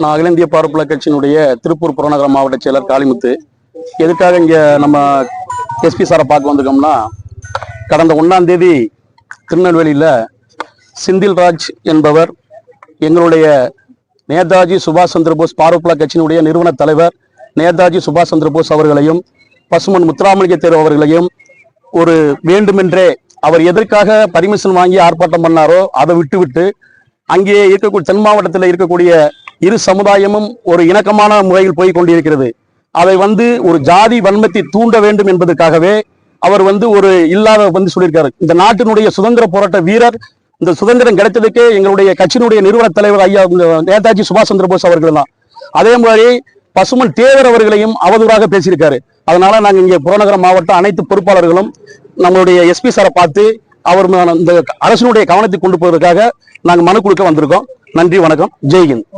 நான் அகில இந்திய பார்ப்பன கட்சியினுடைய திருப்பூர் புறநகர மாவட்ட செயலர் காளிமுத்து. எதுக்காக இங்கே நம்ம எஸ்பி சாரை பார்க்க வந்திருக்கோம்னா, கடந்த 1ஆம் தேதி திருநெல்வேலியில் செந்தில்ராஜ் என்பவர் எங்களுடைய நேதாஜி சுபாஷ் சந்திரபோஸ் பார்ப்பன கட்சியினுடைய நிறுவன தலைவர் நேதாஜி சுபாஷ் சந்திரபோஸ் அவர்களையும் பசுமன் முத்துராமலிங்க தேர்வு அவர்களையும் ஒரு வேண்டுமென்றே அவர் எதற்காக பர்மிஷன் வாங்கி ஆர்ப்பாட்டம் பண்ணாரோ அதை விட்டுவிட்டு அங்கே இருக்கக்கூடிய தென் மாவட்டத்தில் இருக்கக்கூடிய இரு சமுதாயமும் ஒரு இணக்கமான முறையில் போய் கொண்டிருக்கிறது. அதை ஒரு ஜாதி வன்மத்தை தூண்ட வேண்டும் என்பதற்காகவே அவர் ஒரு இல்லாத சொல்லியிருக்காரு. இந்த நாட்டினுடைய சுதந்திர போராட்ட வீரர், இந்த சுதந்திரம் கிடைத்ததுக்கே எங்களுடைய கட்சியினுடைய நிறுவன தலைவர் ஐயா நேதாஜி சுபாஷ் சந்திரபோஸ் அவர்கள் தான். அதே மாதிரி பசுமன் தேவர் அவர்களையும் அவதூறாக பேசியிருக்காரு. அதனால நாங்கள் இங்கே புறநகர மாவட்ட அனைத்து பொறுப்பாளர்களும் நம்மளுடைய எஸ்பி சாரை பார்த்து அவர் இந்த அரசினுடைய கவனத்தை கொண்டு போவதற்காக நாங்கள் மனு கொடுக்க வந்திருக்கோம். நன்றி, வணக்கம், ஜெய்ஹிந்த்.